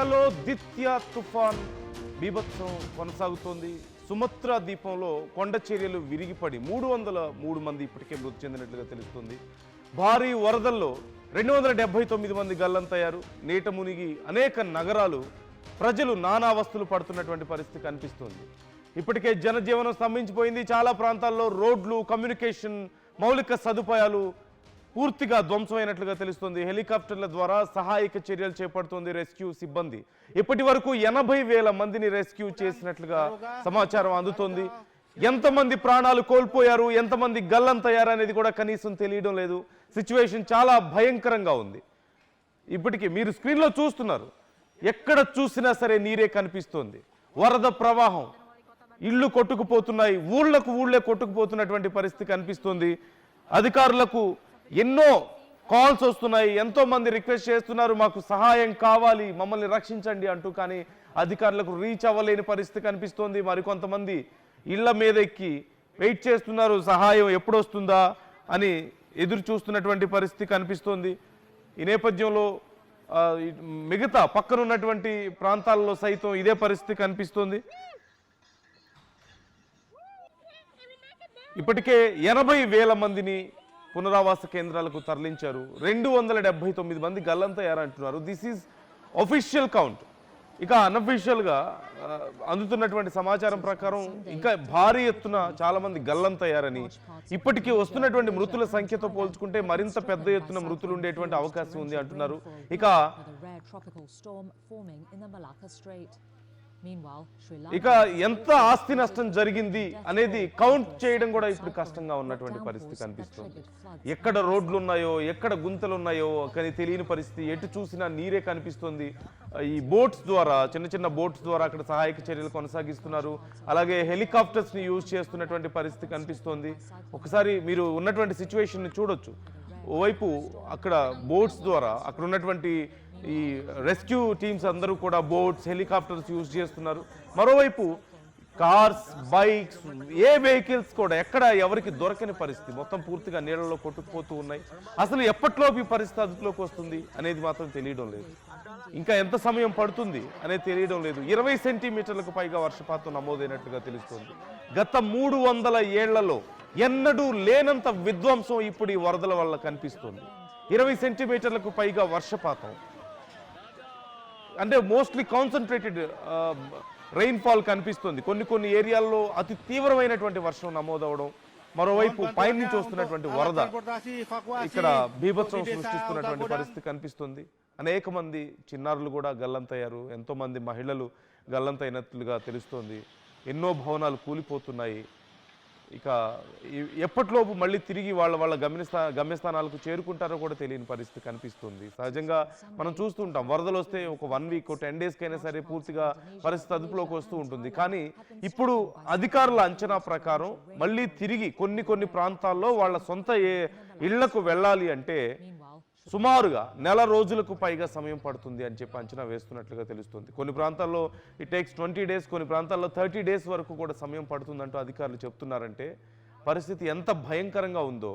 ఇండోనేషియాలో దిత్య తుఫాన్ బీభత్సం కొనసాగుతోంది. సుమత్రా ద్వీపంలో కొండ చర్యలు విరిగిపడి 303 మంది ఇప్పటికే మృతి చెందినట్లుగా తెలుస్తుంది. భారీ వరదల్లో 279 మంది గల్లంతయ్యారు. నీట మునిగి అనేక నగరాలు ప్రజలు నానావస్థలు పడుతున్నటువంటి పరిస్థితి కనిపిస్తుంది. ఇప్పటికే జనజీవనం స్తంభించిపోయింది. చాలా ప్రాంతాల్లో రోడ్లు, కమ్యూనికేషన్, మౌలిక సదుపాయాలు పూర్తిగా ధ్వంసమైనట్లుగా తెలుస్తుంది. హెలికాప్టర్ల ద్వారా సహాయక చర్యలు చేపడుతోంది రెస్క్యూ సిబ్బంది. ఇప్పటి వరకు 80,000 మందిని రెస్క్యూ చేసినట్లుగా సమాచారం అందుతోంది. ఎంతమంది ప్రాణాలు కోల్పోయారు, ఎంతమంది గల్లంతయ్యారు అనేది కూడా కనీసం తెలియడం లేదు. సిచ్యువేషన్ చాలా భయంకరంగా ఉంది. ఇప్పటికీ మీరు స్క్రీన్లో చూస్తున్నారు, ఎక్కడ చూసినా సరే నీరే కనిపిస్తోంది. వరద ప్రవాహం, ఇళ్ళు కొట్టుకుపోతున్నాయి, ఊళ్ళే కొట్టుకుపోతున్నటువంటి పరిస్థితి కనిపిస్తుంది. అధికారులకు ఎన్నో కాల్స్ వస్తున్నాయి, ఎంతో మంది రిక్వెస్ట్ చేస్తున్నారు, మాకు సహాయం కావాలి, మమ్మల్ని రక్షించండి అంటూ. కానీ అధికారులకు రీచ్ అవ్వలేని పరిస్థితి కనిపిస్తోంది. మరికొంతమంది ఇళ్ల మీద ఎక్కి వెయిట్ చేస్తున్నారు, సహాయం ఎప్పుడు వస్తుందా అని ఎదురు చూస్తున్నటువంటి పరిస్థితి కనిపిస్తోంది. ఈ నేపథ్యంలో మిగతా పక్కనున్నటువంటి ప్రాంతాల్లో సైతం ఇదే పరిస్థితి కనిపిస్తోంది. ఇప్పటికే 80,000 మందిని పునరావాస కేంద్రాలకు తరలించారు. 279 మంది గల్లంతయ్యారంటున్నారు. This is official count. ఇక అన్అఫీషియల్గా అందుతున్నటువంటి సమాచారం ప్రకారం ఇంకా భారీ ఎత్తున చాలా మంది గల్లంతయ్యారని, ఇప్పటికీ వస్తున్నటువంటి మృతుల సంఖ్యతో పోల్చుకుంటే మరింత పెద్ద ఎత్తున మృతులు ఉండేటువంటి అవకాశం ఉంది అంటున్నారు. ఇక ఎంత ఆస్తి నష్టం జరిగింది అనేది కౌంట్ చేయడం కూడా ఇప్పుడు కష్టంగా ఉన్నటువంటి పరిస్థితి కనిపిస్తుంది. ఎక్కడ రోడ్లు ఉన్నాయో, ఎక్కడ గుంతలు ఉన్నాయో కానీ తెలియని పరిస్థితి. ఎటు చూసినా నీరే కనిపిస్తుంది. ఈ బోట్స్ ద్వారా, చిన్న బోట్స్ ద్వారా అక్కడ సహాయక చర్యలు కొనసాగిస్తున్నారు. అలాగే హెలికాప్టర్స్ ని యూజ్ చేస్తున్నటువంటి పరిస్థితి కనిపిస్తోంది. ఒకసారి మీరు ఉన్నటువంటి సిచ్యువేషన్ ని చూడొచ్చు. ఓవైపు అక్కడ బోట్స్ ద్వారా అక్కడ ఉన్నటువంటి ఈ రెస్క్యూ టీమ్స్ అందరూ కూడా బోట్స్, హెలికాప్టర్స్ యూజ్ చేస్తున్నారు. మరోవైపు కార్స్, బైక్స్, ఏ వెహికల్స్ కూడా ఎక్కడ ఎవరికి దొరకని పరిస్థితి. మొత్తం పూర్తిగా నీళ్ళలో కొట్టుకుపోతూ ఉన్నాయి. అసలు ఎప్పట్లోపు ఈ పరిస్థితి అదుపులోకి వస్తుంది అనేది మాత్రం తెలియడం లేదు. ఇంకా ఎంత సమయం పడుతుంది అనేది తెలియడం లేదు. 20 సెంటీమీటర్లకు పైగా వర్షపాతం నమోదైనట్లుగా తెలుస్తోంది. గత 300 ఏళ్లలో ఎన్నడూ లేనంత విధ్వంసం ఇప్పుడు ఈ వరదల వల్ల కనిపిస్తుంది. 20 సెంటీమీటర్లకు పైగా వర్షపాతం, అంటే మోస్ట్లీ కాన్సన్ట్రేటెడ్ రెయిన్ఫాల్ కనిపిస్తుంది. కొన్ని ఏరియాల్లో అతి తీవ్రమైనటువంటి వర్షం నమోదవడం, మరోవైపు పైనుంచి వస్తున్నటువంటి వరద ఇక్కడ బీభత్సం సృష్టిస్తున్నటువంటి పరిస్థితి కనిపిస్తుంది. అనేక మంది చిన్నారులు కూడా గల్లంతయ్యారు. ఎంతో మంది మహిళలు గల్లంతైనట్లుగా తెలుస్తోంది. ఎన్నో భవనాలు కూలిపోతున్నాయి. ఇక ఎప్పటిలోపు మళ్ళీ తిరిగి వాళ్ళ గమ్యస్థానాలకు చేరుకుంటారో కూడా తెలియని పరిస్థితి కనిపిస్తుంది. సహజంగా మనం చూస్తుంటాం, వరదలు వస్తే ఒక 1 వీక్ 10 డేస్కైనా సరే పూర్తిగా పరిస్థితి అదుపులోకి వస్తూ ఉంటుంది. కానీ ఇప్పుడు అధికారుల అంచనా ప్రకారం మళ్ళీ తిరిగి కొన్ని ప్రాంతాల్లో వాళ్ళ సొంత ఇళ్లకు వెళ్ళాలి అంటే సుమారుగా 1 రోజులకు పైగా సమయం పడుతుంది అని చెప్పి అంచనా వేస్తున్నట్లుగా తెలుస్తుంది. కొన్ని ప్రాంతాల్లో ఇట్ టేక్స్ 20 డేస్, కొన్ని ప్రాంతాల్లో 30 డేస్ వరకు కూడా సమయం పడుతుందంటూ అధికారులు చెప్తున్నారంటే పరిస్థితి ఎంత భయంకరంగా ఉందో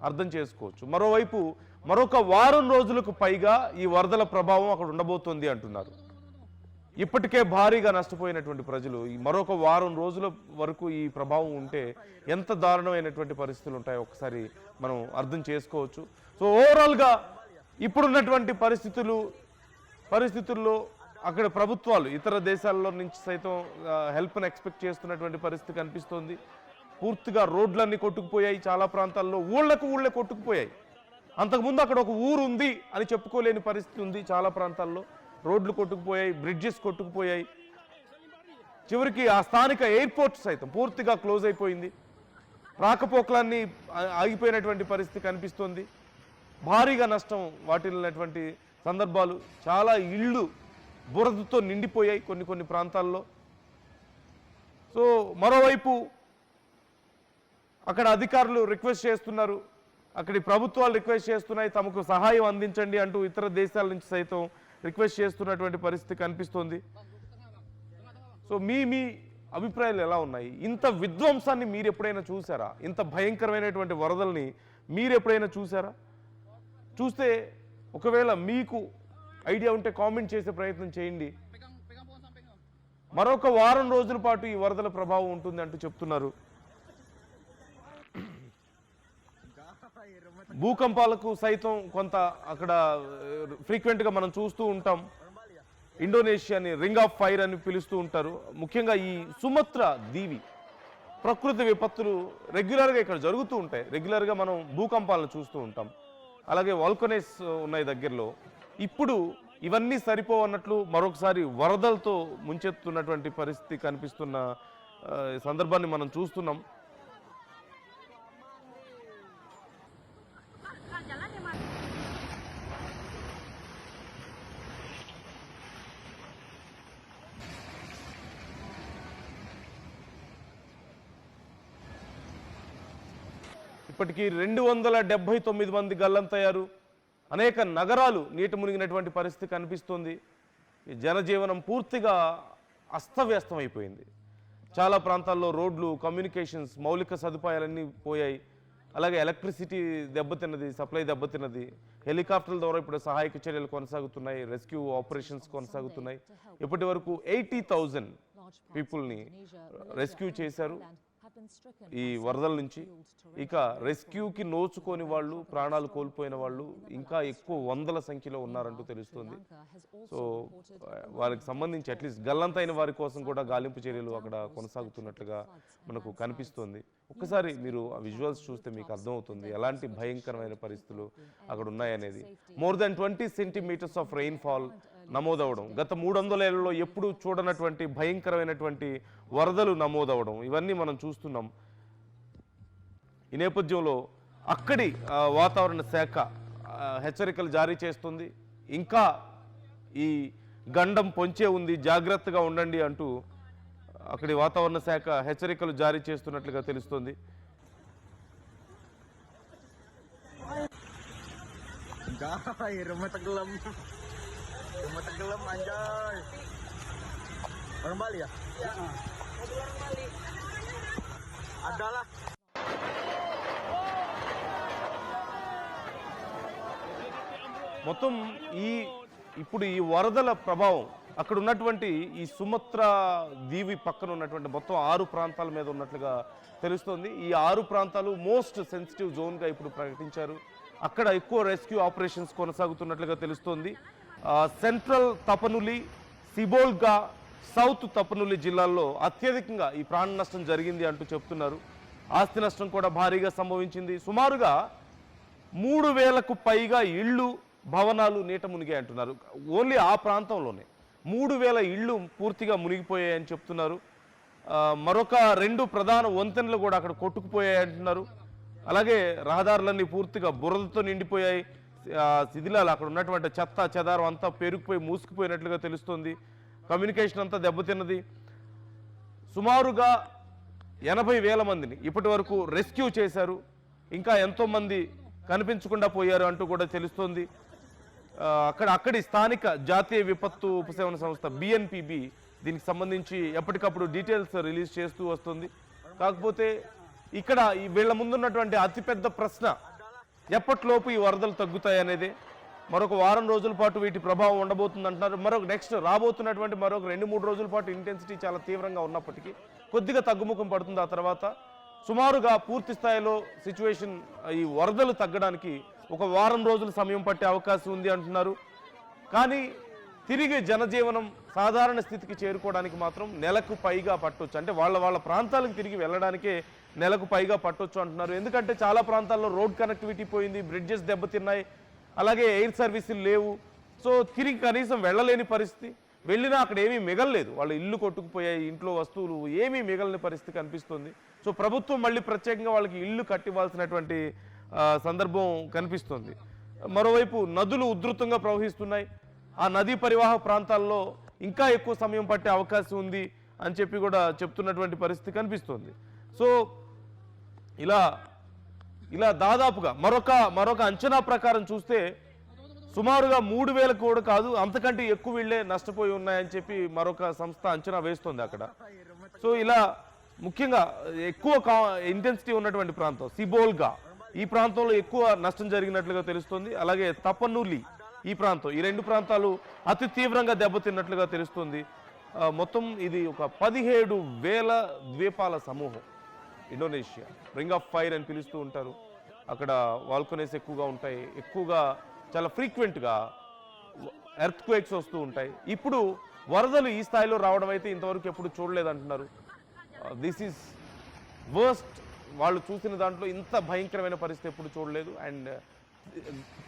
అర్థం చేసుకోవచ్చు. మరోవైపు మరొక 1 వారం రోజులకు పైగా ఈ వరదల ప్రభావం అక్కడ ఉండబోతోంది అంటున్నారు. ఇప్పటికే భారీగా నష్టపోయినటువంటి ప్రజలు మరొక 1 వారం రోజుల వరకు ఈ ప్రభావం ఉంటే ఎంత దారుణమైనటువంటి పరిస్థితులు ఉంటాయో ఒకసారి మనం అర్థం చేసుకోవచ్చు. సో ఓవరాల్గా ఇప్పుడున్నటువంటి పరిస్థితుల్లో అక్కడ ప్రభుత్వాలు ఇతర దేశాల్లో నుంచి సైతం హెల్ప్ను ఎక్స్పెక్ట్ చేస్తున్నటువంటి పరిస్థితి కనిపిస్తోంది. పూర్తిగా రోడ్లన్నీ కొట్టుకుపోయాయి. చాలా ప్రాంతాల్లో ఊళ్ళే కొట్టుకుపోయాయి. అంతకుముందు అక్కడ ఒక ఊరు ఉంది అని చెప్పుకోలేని పరిస్థితి ఉంది. చాలా ప్రాంతాల్లో రోడ్లు కొట్టుకుపోయాయి, బ్రిడ్జెస్ కొట్టుకుపోయాయి. చివరికి ఆ స్థానిక ఎయిర్పోర్ట్ సైతం పూర్తిగా క్లోజ్ అయిపోయింది. రాకపోకలన్నీ ఆగిపోయినటువంటి పరిస్థితి కనిపిస్తోంది. భారీగా నష్టం వాటిల్లినటువంటి సందర్భాలు, చాలా ఇళ్ళు బురదతో నిండిపోయాయి కొన్ని ప్రాంతాల్లో. సో మరోవైపు అక్కడ అధికారులు రిక్వెస్ట్ చేస్తున్నారు, అక్కడి ప్రభుత్వాలు రిక్వెస్ట్ చేస్తున్నాయి, తమకు సహాయం అందించండి అంటూ ఇతర దేశాల నుంచి సైతం రిక్వెస్ట్ చేస్తున్నటువంటి పరిస్థితి కనిపిస్తోంది. సో మీ అభిప్రాయాలు ఎలా ఉన్నాయి? ఇంత విధ్వంసాన్ని మీరు ఎప్పుడైనా చూసారా? ఇంత భయంకరమైనటువంటి వరదల్ని మీరు ఎప్పుడైనా చూసారా? చూస్తే ఒకవేళ మీకు ఐడియా ఉంటే కామెంట్ చేసే ప్రయత్నం చేయండి. మరొక వారం రోజుల పాటు ఈ వరదల ప్రభావం ఉంటుంది అంటూ చెప్తున్నారు. భూకంపాలకు సైతం కొంత అక్కడ ఫ్రీక్వెంట్గా మనం చూస్తూ ఉంటాం. ఇండోనేషియాని రింగ్ ఆఫ్ ఫైర్ అని పిలుస్తూ ఉంటారు. ముఖ్యంగా ఈ సుమత్రా దీవి ప్రకృతి విపత్తులు రెగ్యులర్గా ఇక్కడ జరుగుతూ ఉంటాయి. రెగ్యులర్గా మనం భూకంపాలను చూస్తూ ఉంటాం. అలాగే వాల్కనైస్ ఉన్నాయి దగ్గరలో. ఇప్పుడు ఇవన్నీ సరిపోవన్నట్లు మరొకసారి వరదలతో ముంచెత్తున్నటువంటి పరిస్థితి కనిపిస్తున్న సందర్భాన్ని మనం చూస్తున్నాం. ఇప్పటికీ 279 మంది గల్లంతయ్యారు. అనేక నగరాలు నీట మునిగినటువంటి పరిస్థితి కనిపిస్తుంది. జనజీవనం పూర్తిగా అస్తవ్యస్తమైపోయింది. చాలా ప్రాంతాల్లో రోడ్లు, కమ్యూనికేషన్స్, మౌలిక సదుపాయాలన్నీ పోయాయి. అలాగే ఎలక్ట్రిసిటీ దెబ్బతిన్నది, సప్లై దెబ్బతిన్నది. హెలికాప్టర్ల ద్వారా ఇప్పుడు సహాయక చర్యలు కొనసాగుతున్నాయి, రెస్క్యూ ఆపరేషన్స్ కొనసాగుతున్నాయి. ఇప్పటి వరకు 80,000 పీపుల్ని రెస్క్యూ చేశారు ఈ వరదల నుంచి. ఇక రెస్క్యూకి నోచుకొని వాళ్ళు, ప్రాణాలు కోల్పోయిన వాళ్ళు ఇంకా ఎక్కువ వందల సంఖ్యలో ఉన్నారంటూ తెలుస్తుంది. సో వారికి సంబంధించి అట్లీస్ట్ గల్లంతైన వారి కోసం కూడా గాలింపు చర్యలు అక్కడ కొనసాగుతున్నట్లుగా మనకు కనిపిస్తుంది. ఒక్కసారి మీరు ఆ విజువల్స్ చూస్తే మీకు అర్థమవుతుంది ఎలాంటి భయంకరమైన పరిస్థితులు అక్కడ ఉన్నాయనేది. More than 20 centimetres of rainfall నమోదవడం, గత 300 ఏళ్లలో ఎప్పుడూ చూడనటువంటి భయంకరమైనటువంటి వరదలు నమోదవడం, ఇవన్నీ మనం చూస్తున్నాం. ఈ నేపథ్యంలో అక్కడి వాతావరణ శాఖ హెచ్చరికలు జారీ చేస్తుంది. ఇంకా ఈ గండం పొంచే ఉంది, జాగ్రత్తగా ఉండండి అంటూ అక్కడి వాతావరణ శాఖ హెచ్చరికలు జారీ చేస్తున్నట్లుగా తెలుస్తుంది. Rumah tenggelam anjay. Orang Bali ya? Orang Bali. Adalah. మొత్తం ఇప్పుడు ఈ వరదల ప్రభావం అక్కడ ఉన్నటువంటి ఈ సుమత్రా దీవి పక్కన ఉన్నటువంటి మొత్తం 6 ప్రాంతాల మీద ఉన్నట్లుగా తెలుస్తోంది. ఈ 6 ప్రాంతాలు మోస్ట్ సెన్సిటివ్ జోన్గా ఇప్పుడు ప్రకటించారు. అక్కడ ఎక్కువ రెస్క్యూ ఆపరేషన్స్ కొనసాగుతున్నట్లుగా తెలుస్తోంది. సెంట్రల్ తపనులి, సిబోల్గా, సౌత్ తపనులి జిల్లాల్లో అత్యధికంగా ఈ ప్రాణ నష్టం జరిగింది అంటూ చెప్తున్నారు. ఆస్తి నష్టం కూడా భారీగా సంభవించింది. సుమారుగా 3,000కు పైగా ఇళ్ళు, భవనాలు నీట మునిగాయి అంటున్నారు. ఓన్లీ ఆ ప్రాంతంలోనే 3,000 ఇళ్ళు పూర్తిగా మునిగిపోయాయని చెప్తున్నారు. మరొక 2 ప్రధాన వంతెనలు కూడా అక్కడ కొట్టుకుపోయాయి అంటున్నారు. అలాగే రహదారులన్నీ పూర్తిగా బురదతో నిండిపోయాయి. శిథిలాలు, అక్కడ ఉన్నటువంటి చెత్త చెదారం అంతా పేరుకుపోయి మూసుకుపోయినట్లుగా తెలుస్తుంది. కమ్యూనికేషన్ అంతా దెబ్బతిన్నది. సుమారుగా 80,000 మందిని ఇప్పటి వరకు రెస్క్యూ చేశారు. ఇంకా ఎంతోమంది కనిపించకుండా పోయారు అంటూ కూడా తెలుస్తోంది. అక్కడి స్థానిక జాతీయ విపత్తు ఉపశమన సంస్థ BNPB దీనికి సంబంధించి ఎప్పటికప్పుడు డీటెయిల్స్ రిలీజ్ చేస్తూ వస్తుంది. కాకపోతే ఇక్కడ వీళ్ళ ముందున్నటువంటి అతిపెద్ద ప్రశ్న, ఎప్పటిలోపు ఈ వరదలు తగ్గుతాయి అనేది. మరొక వారం రోజుల పాటు వీటి ప్రభావం ఉండబోతుంది అంటున్నారు. నెక్స్ట్ రాబోతున్నటువంటి మరొక 2-3 రోజుల పాటు ఇంటెన్సిటీ చాలా తీవ్రంగా ఉన్నప్పటికీ కొద్దిగా తగ్గుముఖం పడుతుంది. ఆ తర్వాత సుమారుగా పూర్తి స్థాయిలో సిచ్యువేషన్, ఈ వరదలు తగ్గడానికి ఒక వారం రోజుల సమయం పట్టే అవకాశం ఉంది అంటున్నారు. కానీ తిరిగి జనజీవనం సాధారణ స్థితికి చేరుకోవడానికి మాత్రం నెలకు పైగా పట్టొచ్చు. అంటే వాళ్ళ ప్రాంతాలకు తిరిగి వెళ్ళడానికే నెలకు పైగా పట్టొచ్చు అంటున్నారు. ఎందుకంటే చాలా ప్రాంతాల్లో రోడ్ కనెక్టివిటీ పోయింది, బ్రిడ్జెస్ దెబ్బతిన్నాయి, అలాగే ఎయిర్ సర్వీసులు లేవు. సో తిరిగి కనీసం వెళ్ళలేని పరిస్థితి. వెళ్ళినా అక్కడ ఏమీ మిగలలేదు. వాళ్ళ ఇల్లు కొట్టుకుపోయాయి, ఇంట్లో వస్తువులు ఏమీ మిగలని పరిస్థితి కనిపిస్తుంది. సో ప్రభుత్వం మళ్ళీ ప్రత్యేకంగా వాళ్ళకి ఇల్లు కట్టివ్వాల్సినటువంటి సందర్భం కనిపిస్తుంది. మరోవైపు నదులు ఉధృతంగా ప్రవహిస్తున్నాయి. ఆ నదీ పరివాహ ప్రాంతాల్లో ఇంకా ఎక్కువ సమయం పట్టే అవకాశం ఉంది అని చెప్పి కూడా చెప్తున్నటువంటి పరిస్థితి కనిపిస్తుంది. సో ఇలా దాదాపుగా మరొక అంచనా ప్రకారం చూస్తే సుమారుగా 3,000 కూడా కాదు, అంతకంటే ఎక్కువ వీళ్ళే నష్టపోయి ఉన్నాయని చెప్పి మరొక సంస్థ అంచనా వేస్తుంది అక్కడ. సో ఇలా ముఖ్యంగా ఎక్కువ ఇంటెన్సిటీ ఉన్నటువంటి ప్రాంతం సిబోల్గా, ఈ ప్రాంతంలో ఎక్కువ నష్టం జరిగినట్లుగా తెలుస్తుంది. అలాగే తపనులి, ఈ ప్రాంతం, ఈ రెండు ప్రాంతాలు అతి తీవ్రంగా దెబ్బతిన్నట్లుగా తెలుస్తుంది. మొత్తం ఇది ఒక 17,000 ద్వీపాల సమూహం ఇండోనేషియా. రింగ్ ఆఫ్ ఫైర్ అని పిలుస్తూ ఉంటారు. అక్కడ వాల్కనీస్ ఎక్కువగా ఉంటాయి, ఎక్కువగా చాలా ఫ్రీక్వెంట్గా ఎర్త్ క్వేక్స్ వస్తూ ఉంటాయి. ఇప్పుడు వరదలు ఈ స్థాయిలో రావడం అయితే ఇంతవరకు ఎప్పుడు చూడలేదంటున్నారు. This is worst. వాళ్ళు చూసిన దాంట్లో ఇంత భయంకరమైన పరిస్థితి ఎప్పుడు చూడలేదు. అండ్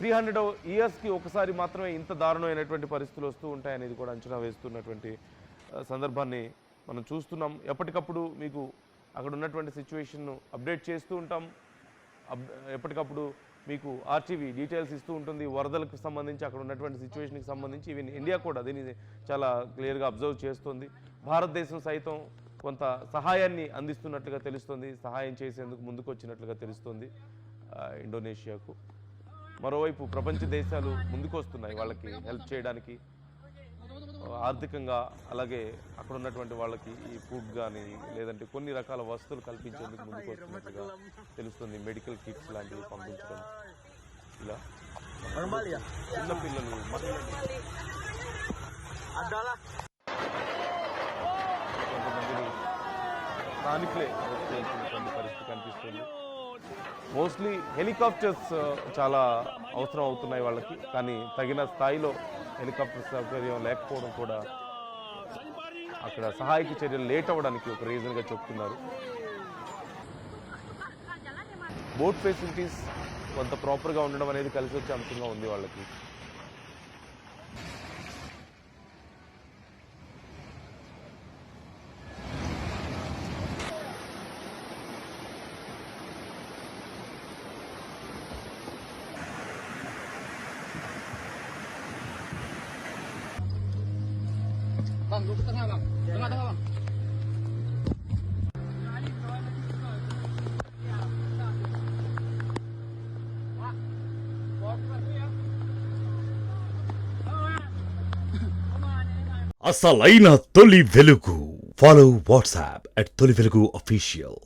300 yearsకి ఒకసారి మాత్రమే ఇంత దారుణమైనటువంటి పరిస్థితులు వస్తూ ఉంటాయి అనేది కూడా అంచనా వేస్తున్నటువంటి సందర్భాన్ని మనం చూస్తున్నాం. ఎప్పటికప్పుడు మీకు అక్కడ ఉన్నటువంటి సిచ్యువేషన్ను అప్డేట్ చేస్తూ ఉంటాం. ఎప్పటికప్పుడు మీకు ఆర్టీవీ డీటెయిల్స్ ఇస్తూ ఉంటుంది వరదలకు సంబంధించి, అక్కడ ఉన్నటువంటి సిచ్యువేషన్కి సంబంధించి. ఈవెన్ ఇండియా కూడా దీన్ని చాలా క్లియర్గా అబ్జర్వ్ చేస్తుంది. భారతదేశం సైతం కొంత సహాయాన్ని అందిస్తున్నట్లుగా తెలుస్తుంది, సహాయం చేసేందుకు ముందుకు వచ్చినట్లుగా తెలుస్తుంది ఇండోనేషియాకు. మరోవైపు ప్రపంచ దేశాలు ముందుకు వస్తున్నాయి వాళ్ళకి హెల్ప్ చేయడానికి ఆర్థికంగా, అలాగే అక్కడ ఉన్నటువంటి వాళ్ళకి ఈ ఫుడ్ కానీ లేదంటే కొన్ని రకాల వస్తువులు కల్పించేందుకు ముందుకు వస్తున్నట్లుగా తెలుస్తుంది. మెడికల్ కిట్స్ లాంటివి పంపించడం, ఇలా చిన్నపిల్లలు, మహిళలు, కొంతమందిని స్థానికులే చేస్తున్నటువంటి పరిస్థితి కనిపిస్తుంది. మోస్ట్లీ హెలికాప్టర్స్ చాలా అవసరం అవుతున్నాయి వాళ్ళకి, కానీ తగిన స్థాయిలో హెలికాప్టర్ సౌకర్యం లేకపోవడం కూడా అక్కడ సహాయక చర్యలు లేట్ అవ్వడానికి ఒక రీజన్గా చెప్తున్నారు. బోట్ ఫెసిలిటీస్ కొంత ప్రాపర్గా ఉండడం అనేది కలిసి వచ్చే అంశంగా ఉంది వాళ్ళకి. Bang, duduk tengah bang. Tengah-tengah bang. అసలైన తొలి వెలుగు. ఫాలో వాట్సాప్ @తొలి వెలుగు official.